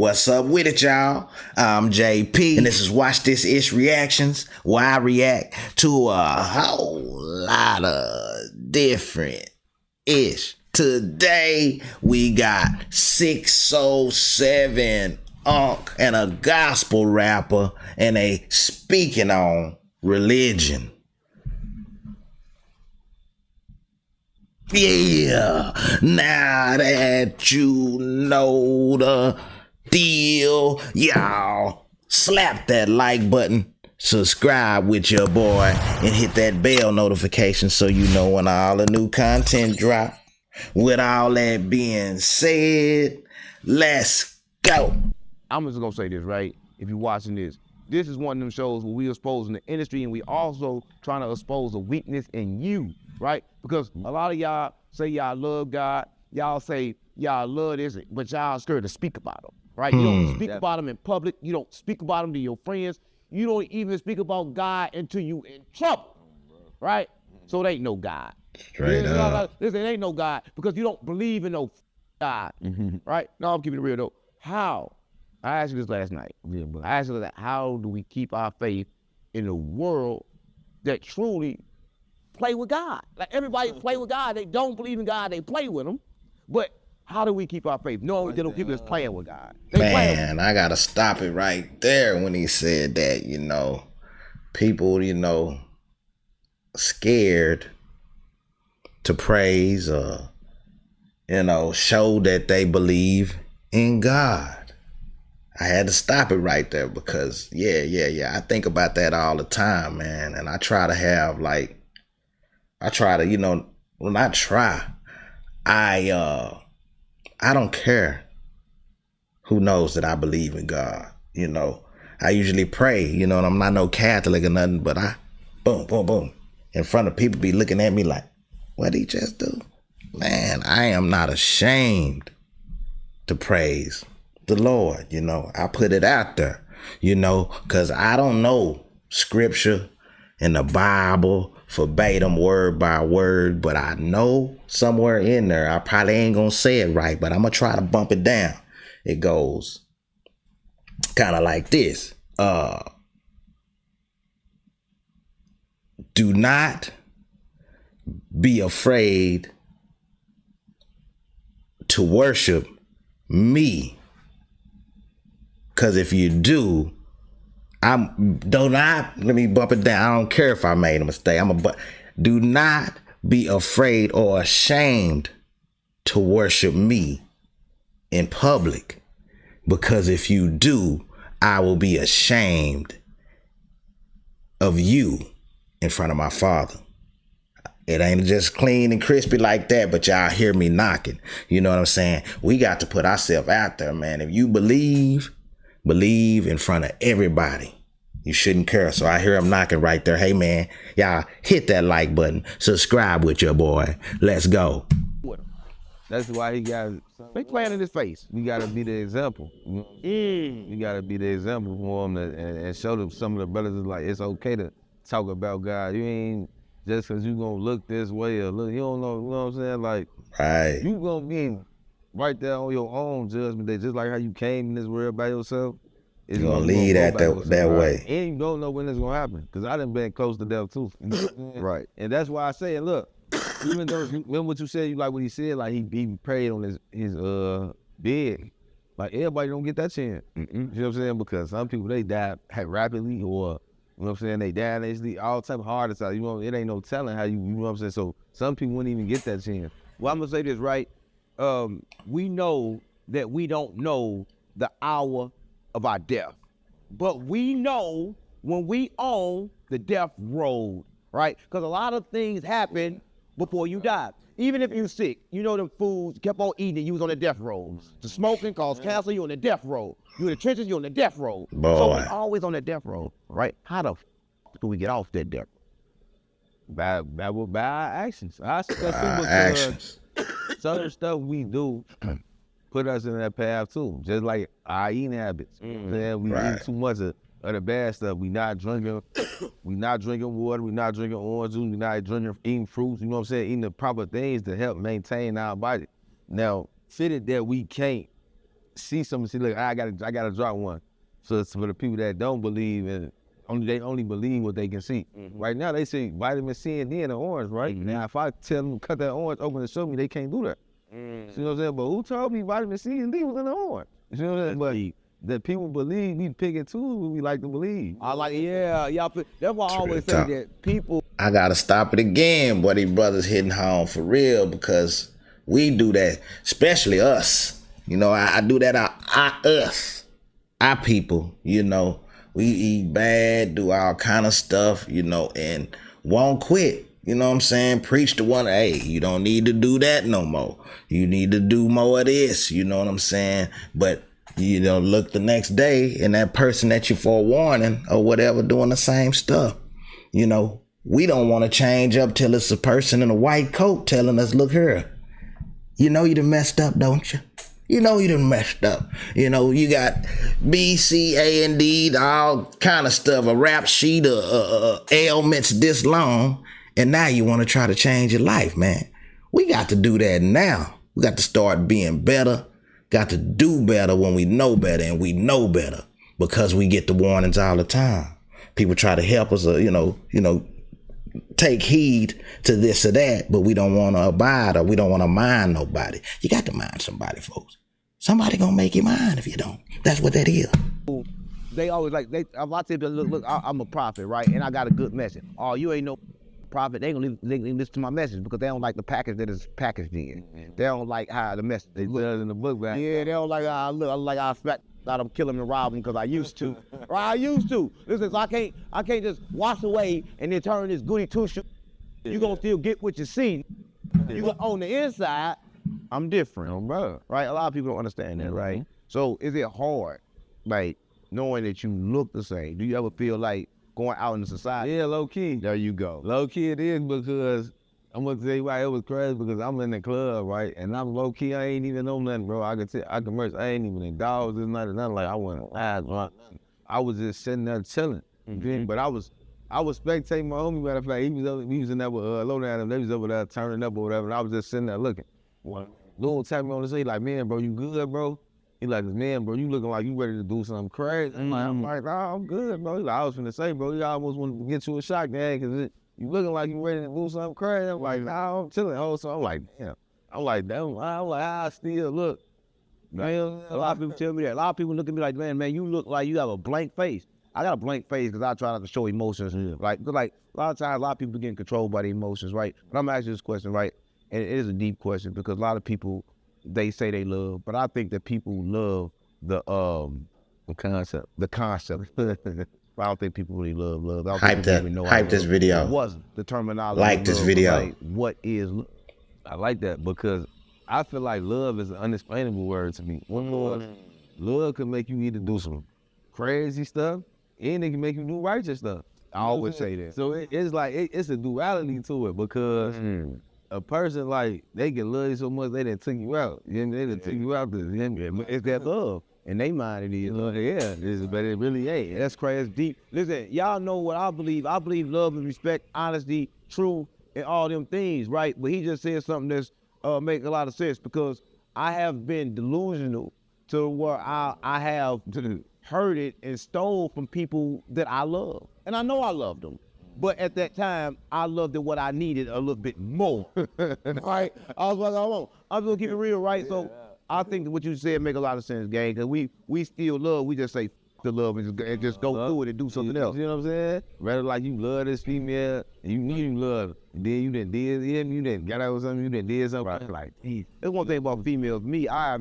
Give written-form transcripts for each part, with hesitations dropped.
What's up with it, y'all? I'm JP, and this is Watch This Ish Reactions, where I react to a whole lot of different ish. Today, we got 607 Unk and a gospel rapper and a speaking on religion. Yeah, now that you know the deal, y'all slap that like button, subscribe with your boy, and hit that bell notification so you know when all the new content drop. With all that being said, let's go. I'm just gonna say this, right? If you're watching this is one of them shows where we exposing the industry and we also trying to expose a weakness in you, right? Because a lot of y'all say y'all love God, y'all say y'all love this, but y'all scared to speak about them, right? You don't speak about them in public, you don't speak about them to your friends, you don't even speak about God until you in trouble, right? So it ain't no God. Straight up. Listen, it ain't no God because you don't believe in no God, right? No, I'm keeping it real though. How? I asked you this last night. I asked you that, how do we keep our faith in a world that truly play with God? Like everybody play with God. They don't believe in God. They play with him. But how do we keep our faith? Knowing that people that's playing with God. Man, I gotta stop it right there when he said that, people, scared to praise or, show that they believe in God. I had to stop it right there because, I think about that all the time, man. And I try to have I don't care who knows that I believe in God. I usually pray, and I'm not no Catholic or nothing, but I, boom, boom, boom, in front of people be looking at me like, what did he just do? Man, I am not ashamed to praise the Lord. I put it out there, because I don't know scripture in the Bible verbatim, word by word, but I know somewhere in there, I probably ain't gonna say it right, but I'm gonna try to bump it down. It goes kind of like this. Do not be afraid to worship me. Because if you do, let me bump it down. I don't care if I made a mistake. Do not be afraid or ashamed to worship me in public. Because if you do, I will be ashamed of you in front of my Father. It ain't just clean and crispy like that, but y'all hear me knocking. You know what I'm saying? We got to put ourselves out there, man. If you believe in front of everybody. You shouldn't care. So I hear him knocking right there. Hey, man, y'all hit that like button. Subscribe with your boy. Let's go. That's why he got, they playing in his face. We got to be the example. You got to be the example for him and show them some of the brothers is like, it's okay to talk about God. You ain't just because you going to look this way or look, you don't know, you know what I'm saying? Like, right. You going to be right there on your own judgment day, just like how you came in this world by yourself. You're going to lead that way. And you don't know when it's going to happen, because I done been close to death too. Right. And that's why I say, look, even though, remember what you said, you like what he said, like he prayed on his bed. Like everybody don't get that chance. You know what I'm saying? Because some people, they die rapidly, or, you know what I'm saying, they die and they sleep, all type of heart attacks. It ain't no telling how you know what I'm saying? So some people wouldn't even get that chance. Well, I'm going to say this, right? We know that we don't know the hour of our death, but we know when we on the death road, right? Because a lot of things happen before you die. Even if you're sick, them foods, kept on eating, you was on the death road. The smoking caused cancer, you on the death road. You in the trenches, you on the death road. Boy. So we always on the death road, right? How the do we get off that death road? By our actions. Actions. Some of the stuff we do put us in that path too, just like our eating habits. We eat too much of the bad stuff. We not drinking water, we not drinking orange juice, we not eating fruits, you know what I'm saying? Eating the proper things to help maintain our body. Now, fitted that we can't see something, see, look, I gotta drop one. So it's for the people that don't believe and they only believe what they can see. Right now they say vitamin C and D in the orange, right? Now if I tell them to cut that orange open and show me, they can't do that. See what I'm saying? But who told me vitamin C and D was in the orange? You know what I'm saying? But that people believe, we pick and choose what we like to believe. I like, yeah, y'all. That's why I always say that people. I gotta stop it again, boy. These brothers hitting home for real because we do that, especially us. You know, I do that. Us, our people. You know, we eat bad, do all kind of stuff. You know, and won't quit. You know what I'm saying? Preach to one. Hey, you don't need to do that no more. You need to do more of this. You know what I'm saying? But you know, look the next day and that person that you forewarning or whatever doing the same stuff. You know, we don't want to change up till it's a person in a white coat telling us, look here, you know you done messed up, don't you? You know you done messed up. You know, you got B, C, A, and D, all kind of stuff, a rap sheet of ailments this long, and now you want to try to change your life, man. We got to do that now. We got to start being better. Got to do better when we know better, and we know better because we get the warnings all the time. People try to help us, you know, take heed to this or that, but we don't want to abide or we don't want to mind nobody. You got to mind somebody, folks. Somebody gonna make you mind if you don't. That's what that is. They always like, a lot of people look, I'm a prophet, right? And I got a good message. Oh, you ain't no prophet. They gonna listen to my message because they don't like the package that is packaged in. They don't like how the message They put it in the book back. Yeah, they don't like how I look. I like I expect that I'm killing and robbing because I used to. Right, I used to. Listen, so I can't just wash away and then turn this goody two shoe. You gonna still get what you see. You go on the inside, I'm different. Oh, bro. Right? A lot of people don't understand that, right? So is it hard, like, knowing that you look the same? Do you ever feel like going out in the society? Yeah, low key. There you go. Low key it is because I'm gonna tell you why it was crazy because I'm in the club, right? And I'm low key, I ain't even know nothing, bro. I can merge, I ain't even in dogs this night or nothing. Like I wasn't live, nothing. I was just sitting there chilling. But I was spectating my homie, matter of fact, he was in there with Lowdown and they was over there turning up or whatever, and I was just sitting there looking. Lil tapped me on the side, like, man, bro, you good, bro? He like, man, bro, you looking like you ready to do something crazy. I'm like, nah, I'm good, bro. He like, I was finna say, bro, you almost want to get you a shot, man, because you looking like you ready to do something crazy. I'm like, nah, I'm chilling. Oh, so I'm like, damn. I'm like, I still look. Man, a lot of people tell me that. A lot of people look at me like, man, you look like you have a blank face. I got a blank face because I try not to show emotions. Like a lot of times, a lot of people getting controlled by the emotions, right? But I'm asking this question, right? And it is a deep question because a lot of people, they say they love, but I think that people love the concept. I don't think people really love love. I don't Hype think people hype this video. It wasn't the terminology. Like this video. Like, what is love? I like that because I feel like love is an unexplainable word to me. Love can make you either do some crazy stuff and it can make you do righteous stuff. I always say that. So it's like, it's a duality to it because a person, like, they can love you so much, they done took you out. They done took you out. It's that love. In their mind, it is. Yeah, but it really ain't. That's crazy. That's deep. Listen, y'all know what I believe. I believe love and respect, honesty, truth, and all them things, right? But he just said something that's make a lot of sense because I have been delusional to where I have heard it and stole from people that I love. And I know I loved them. But at that time, I loved it what I needed a little bit more. Right? I was like, I'm gonna keep it real, right? So I think that what you said make a lot of sense, gang, because we still love, we just say the love and just go through it and do something else. You know what I'm saying? Rather like you love this female and you need you love her. And then you done did him, you done got out with something, you done did something. Right. Like, There's one thing about females. Me, I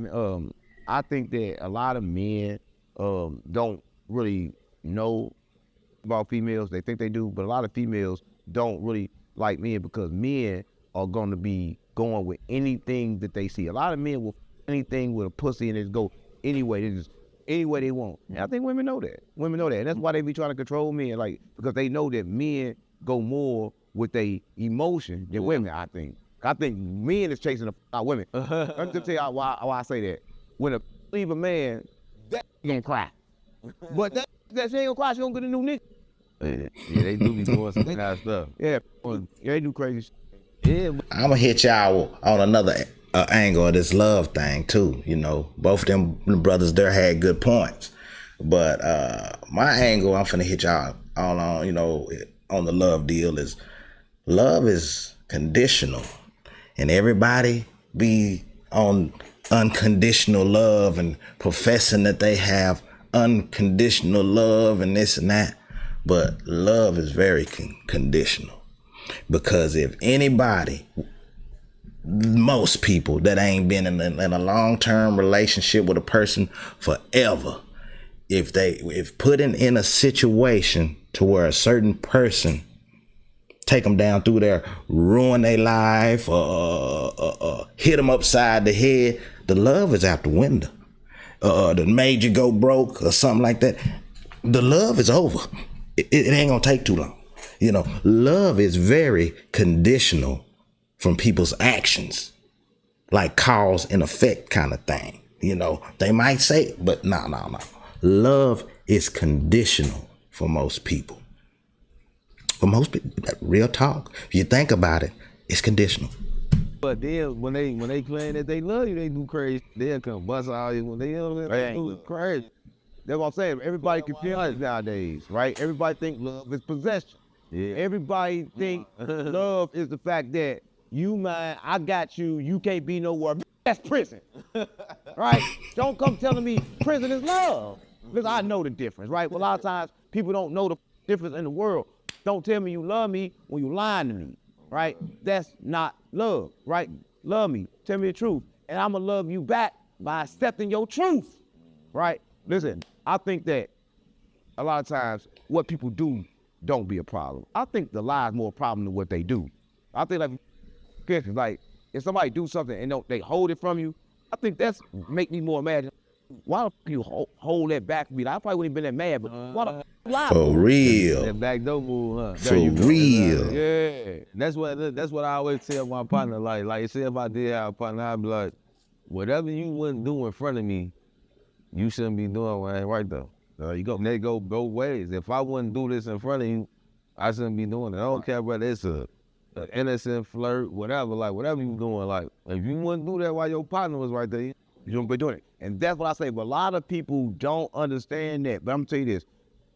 think that a lot of men don't really know about females. They think they do, but a lot of females don't really like men because men are going to be going with anything that they see. A lot of men will anything with a pussy and just go anyway. They just any way they want. And I think women know that. Women know that. And that's why they be trying to control men, like, because they know that men go more with their emotion than women, I think. I think men is chasing the women. Let me tell you why I say that. When a leave a man, that gonna cry. But that she ain't gonna cry, she gonna get a new nigga. yeah, they do be doing some kind of stuff. Yeah, they do crazy shit. Yeah, I'm gonna hit y'all on another angle of this love thing too. You know, both of them brothers there had good points, but my angle I'm finna hit y'all all on, you know, on the love deal is love is conditional, and everybody be on unconditional love and professing that they have unconditional love and this and that, but love is very conditional, because if anybody, most people that ain't been in a long-term relationship with a person forever, if put in a situation to where a certain person take them down through there, ruin their life, hit them upside the head, the love is out the window. The made you go broke or something like that, the love is over. It ain't gonna take too long. You know, love is very conditional from people's actions, like cause and effect kind of thing. You know, they might say, but no. Love is conditional for most people. For most people, real talk. If you think about it, it's conditional. But then when they claim that they love you, they do crazy. They'll come bust all you when they do crazy. That's what I'm saying. Everybody confused nowadays, right? Everybody think love is possession. Yeah. Everybody think love is the fact that you mine, I got you, you can't be nowhere. That's prison, right? Don't come telling me prison is love. Because I know the difference, right? Well, a lot of times people don't know the difference in the world. Don't tell me you love me when you lying to me, right? That's not love, right? Love me, tell me the truth, and I'm gonna love you back by accepting your truth, right? Listen, I think that a lot of times what people do don't be a problem. I think the lie is more a problem than what they do. I think like if somebody do something and they hold it from you, I think that's make me more mad. Why don't you hold that back from me? I probably wouldn't have been that mad, but why the lie? For real. That back door move, huh? For real. Yeah. That's what I always tell my partner. Like say if I did have a partner, I'd be like, whatever you wouldn't do in front of me, you shouldn't be doing when I ain't right though. There you go. And they go both ways. If I wouldn't do this in front of you, I shouldn't be doing it. I don't care whether it's an innocent flirt, whatever you doing. Like, if you wouldn't do that while your partner was right there, you shouldn't be doing it. And that's what I say. But a lot of people don't understand that. But I'm gonna tell you this.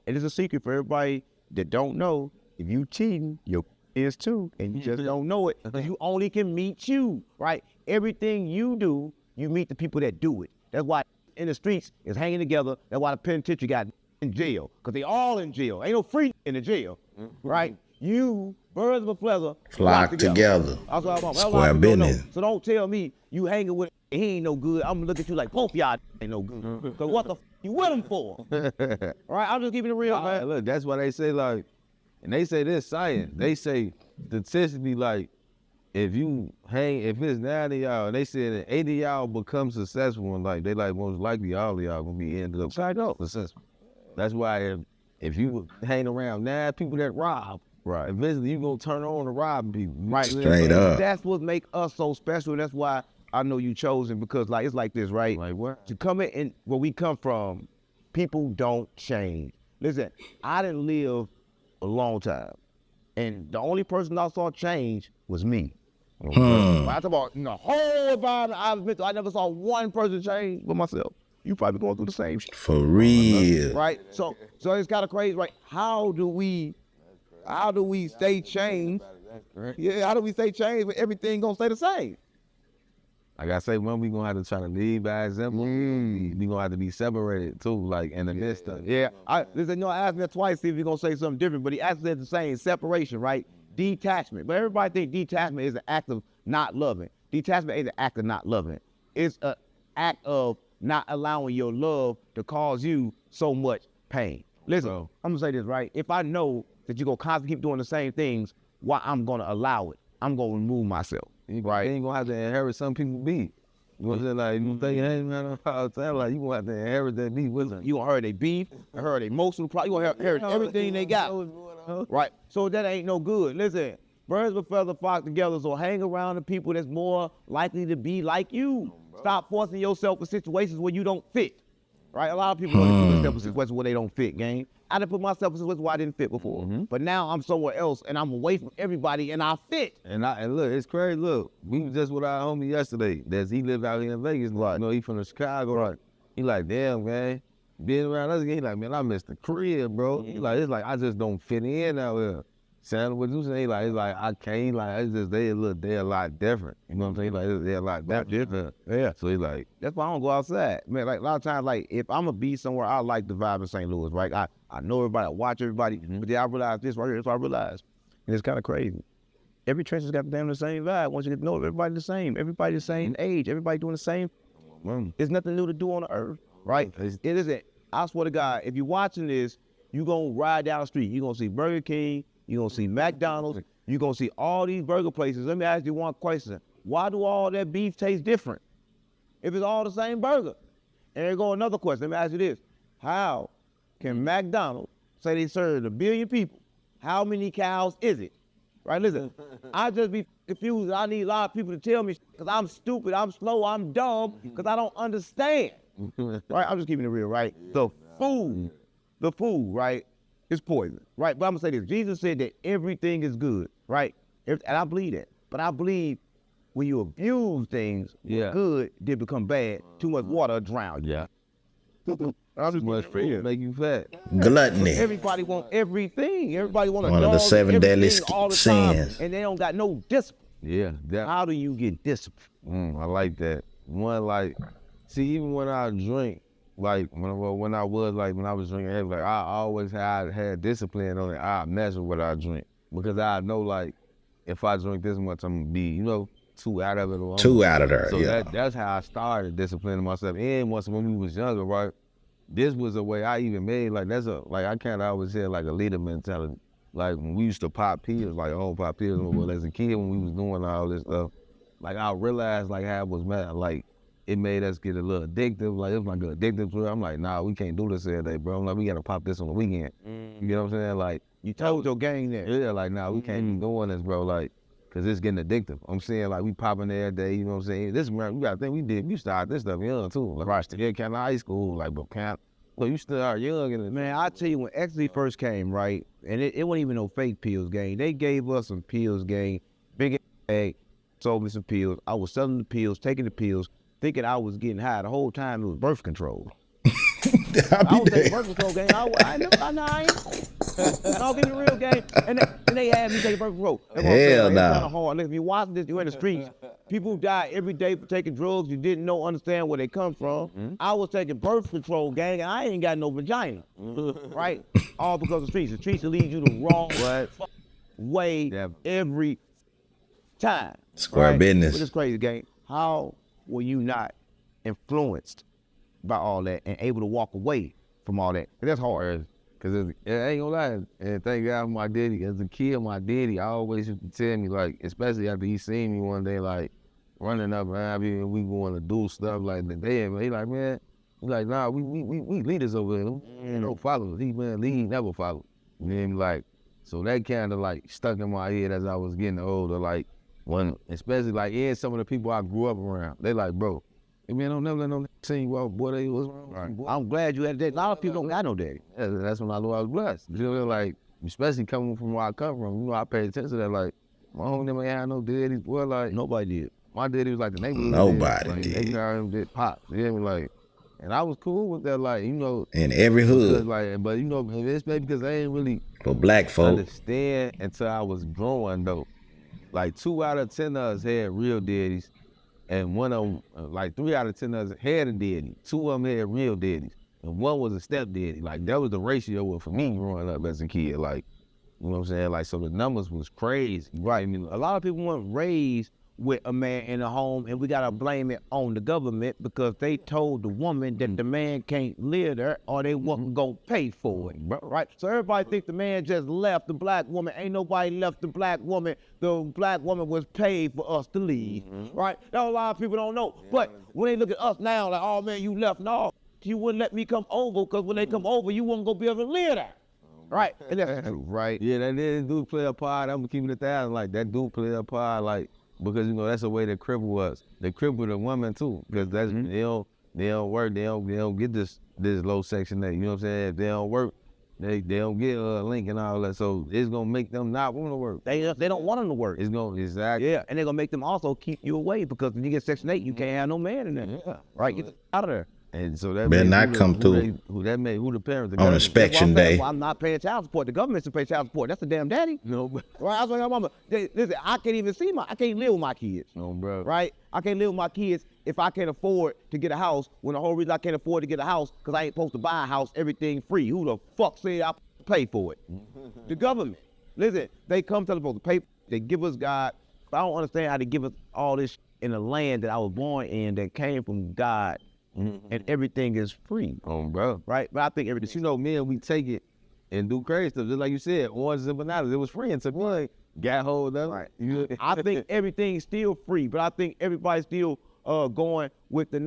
It is a secret for everybody that don't know. If you cheating, your is too. And you just don't know it. Because you only can meet you, right? Everything you do, you meet the people that do it. That's why in the streets is hanging together. That's why the penitentiary got in jail. Because they all in jail. Ain't no free in the jail, right? You, birds of a feather, flock together. That's what I'm Square business. So don't tell me you hanging with he ain't no good. I'm gonna look at you like both y'all ain't no good. Because what the you with him for? All right, I'm just keeping it real, man. Look, that's why they say like, and they say this science. They say statistically like, if it's 90 y'all, and they said that 80 y'all become successful, and like they like most likely all of y'all gonna be ended up successful. That's why if you hang around 9 people that rob, right, eventually you gonna turn on to robbing people. Right, straight up. That's what make us so special. That's why I know you chosen, because like it's like this, right? Like what? To come in where we come from, people don't change. Listen, I didn't live a long time, and the only person I saw change was me. When I talk about the whole environment I've been through, I never saw one person change but myself. You probably going through the same shit. For real. Right? So it's kind of crazy, right? How do we stay changed? Yeah, how do we stay changed when everything gonna stay the same? Like I say, when we gonna have to try to lead by example, we gonna have to be separated too, like in the midst of it. Yeah, I asked me that twice, see if he's gonna say something different, but he asked me the same, separation, right? Detachment. But everybody think detachment is an act of not loving. Detachment ain't an act of not loving. It's an act of not allowing your love to cause you so much pain. Listen, I'm gonna say this, right? If I know that you're gonna constantly keep doing the same things, why I'm gonna allow it? I'm gonna remove myself. Right. You ain't gonna have to inherit some people beat. You know what I'm saying? Like, you think, hey, man, like, you gonna have to inherit that beef with them. You gonna inherit their beef, inherit their emotional problem, you gonna inherit everything they got. Right. So that ain't no good. Listen, birds of a feather flock together, so hang around the people that's more likely to be like you. Stop forcing yourself in situations where you don't fit. right? A lot of people want to put themselves in situations where they don't fit, gang. I done put myself in situations where I didn't fit before. But now I'm somewhere else and I'm away from everybody and I fit. And look, it's crazy. Look, we was just with our homie yesterday. He lived out here in Vegas. Right. You know, he from Chicago. Right. He like, damn, man. Being around us again, he like, man, I missed the crib, bro. He like, it's like I just don't fit in out here. Sound what you say? Like, it's like I can't. Like, it's just they a lot different. You know what I'm saying? Like, they're a lot different. Yeah. So he like, that's why I don't go outside. Man, like a lot of times, like if I'm gonna be somewhere, I like the vibe in St. Louis, right? I know everybody, I watch everybody, but then I realize this right here. That's what I realized. And it's kind of crazy. Every trench has got damn the same vibe. Once you get to know everybody the same same age, everybody doing the same. There's nothing new to do on the earth, right? It isn't. I swear to God, if you're watching this, you gonna ride down the street, you gonna see Burger King, you gonna see McDonald's, you gonna see all these burger places. Let me ask you one question. Why do all that beef taste different if it's all the same burger? And there go another question. Let me ask you this. How can McDonald's say they serve 1 billion people? How many cows is it? Right, listen, I just be confused. I need a lot of people to tell me because I'm stupid, I'm slow, I'm dumb, because I don't understand. Right, I'm just keeping it real, right? The food, right, is poison, right? But I'm gonna say this, Jesus said that everything is good, right? And I believe that, but I believe when you abuse things, good did become bad, too much water drown you. yeah. I'm just Much food make you fat. Gluttony. Everybody want everything. Everybody want One of the 7 deadly all the time, sins. and they don't got no discipline. Yeah. How do you get discipline? I like that. One, like, see, even when I drink, like, when I was drinking heavy, like, I always had discipline on it. I measure what I drink. Because I know, like, if I drink this much, I'm gonna be, you know, 2 out of it. Or 2 out of there, so yeah. that's how I started disciplining myself. And once when we was younger, right, this was a way I even made, like, I kind of always had, like, a leader mentality. Like, when we used to pop pills, like, pop pills, well, as a kid, when we was doing all this stuff, like, I realized, like, how it was mad, like, it made us get a little addictive. Like, it was like an addictive to it. I'm like, nah, we can't do this every day, bro. I'm like, we gotta pop this on the weekend. You know what I'm saying? Like, You told your gang that. yeah, like, nah, we can't be doing this, bro. Like, cause it's getting addictive. I'm saying, like, we popping every day, you know what I'm saying? This, man, we gotta think we started this stuff young, too. Like, right, still kind of high school, like, but kind of, well, you still are young. And Man, I tell you, when ecstasy first came, right, and it wasn't even no fake pills, gang. They gave us some pills, gang. Big bag, sold me some pills. I was selling the pills, taking the pills, thinking I was getting high. The whole time it was birth control. I was taking birth control, gang. I ain't. I'll give you the real game. And they had me take birth control. Hell It's nah. kind of hard. If you watch this, you're in the streets. People die every day for taking drugs. You didn't understand where they come from. I was taking birth control, gang, and I ain't got no vagina. Right? All because of the streets. The streets will lead you the wrong way every time. Square business. But it's crazy, gang. How were you not influenced by all that and able to walk away from all that? That's hard. Cause I ain't gonna lie, and thank God for my daddy. As a kid, my daddy always used to tell me, like, especially after he seen me one day, like, running up around me and we going to do stuff like that. He like, man, he like, nah, we leaders over here. No followers. He never follow. You know what I mean? Like, so that kind of like stuck in my head as I was getting older. Like, when, especially like, some of the people I grew up around, they like, bro, hey, man, don't never let no see you out, boy, they was wrong. Right. I'm glad you had that. A lot of people don't got no daddy. Yeah, that's when I knew I was blessed. You know, like, especially coming from where I come from, you know, I paid attention to that. Like, my home never had no daddies, boy. Like, Nobody did. my daddy was like the neighborhood. Nobody like, did. They got him did pop. You know what I mean? Like, and I was cool with that. Like, you know, In every hood. like, but you know, it's maybe because I ain't really For black folk. understand until I was growing though. Like 2 out of 10 of us had real daddies, and one of them, like 3 out of 10 of us had a daddy. 2 of them had real daddies, and one was a stepdaddy. Like that was the ratio for me growing up as a kid. Like, you know what I'm saying? Like, so the numbers was crazy. Right. I mean, a lot of people weren't raised with a man in a home, and we gotta blame it on the government because they told the woman that the man can't live there or they wasn't gonna pay for it. Right? So everybody think the man just left the black woman. Ain't nobody left the black woman. The black woman was paid for us to leave. Right? That's a lot of people don't know. But when they look at us now, like, oh man, you left. No, you wouldn't let me come over because when they come over, you wasn't gonna be able to live there. Right? And that's true, right? Yeah, that do play a part. I'm keeping it 1,000. Like that do play a part. Like, because you know that's the way the cripple was. They cripple the woman too, because that's they don't work. They don't get this this low section 8. You know what I'm saying? If they don't work, they don't get a link and all that. So it's gonna make them not want to work. They don't want them to work. It's gonna exactly. Yeah, and they're gonna make them also keep you away because when you get Section 8, you can't have no man in there. Yeah. Right? Get out of there. And so that Better made not who come the, through who the parents on inspection day. Well, I'm not paying child support. The government should pay child support. That's the damn daddy. No, but Right? I was like, my mama, listen, I can't even I can't live with my kids. no, bro. Right? I can't live with my kids if I can't afford to get a house. When the whole reason I can't afford to get a house because I ain't supposed to buy a house, everything free. Who the fuck said I pay for it? The government. Listen, they come tell us supposed to pay. They give us God. But I don't understand how they give us all this in a land that I was born in that came from God, and everything is free. Oh, bro. Right? But I think But everything. you know, men, we take it and do crazy stuff. Just like you said, oranges and bananas. It was free until one got hold of it. Right. You know? I think everything's still free, but I think everybody's still going with the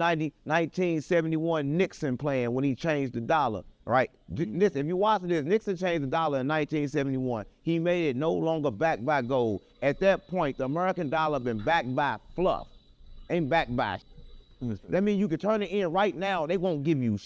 1971 Nixon plan when he changed the dollar, right? Listen, if you watch this, Nixon changed the dollar in 1971. He made it no longer backed by gold. At that point, the American dollar been backed by fluff, ain't backed by. That means you can turn it in right now, they won't give you.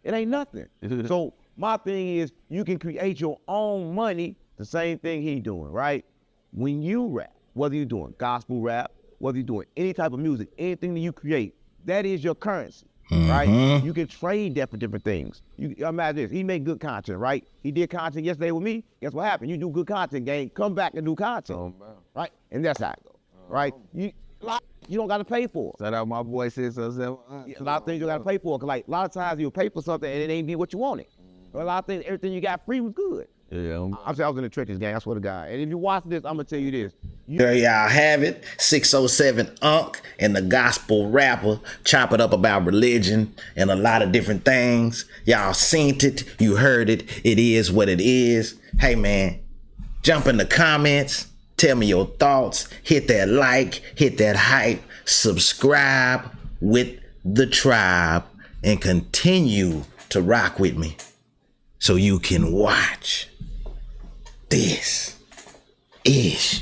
It ain't nothing. So my thing is, you can create your own money. The same thing he doing, right? When you rap, whether you're doing gospel rap, whether you're doing any type of music, anything that you create, that is your currency, right? You can trade that for different things. You imagine this, he made good content, right? He did content yesterday with me. Guess what happened? You do good content, gang, come back and do content, Oh, bro. right? And that's how it goes, right? You don't got to pay for it. Shout out my boy 607. A lot of things you got to pay for, cause like a lot of times you'll pay for something and it ain't be what you wanted. But a lot of things, everything you got free was good. Yeah, I was in the trenches, gang. I swear to God. And if you watch this, I'm gonna tell you this. There y'all have it. 607 Unc and the gospel rapper chop it up about religion and a lot of different things. Y'all seen it. You heard it. It is what it is. Hey, man, jump in the comments. Tell me your thoughts. Hit that like. Hit that hype. Subscribe with the tribe and continue to rock with me so you can watch. This is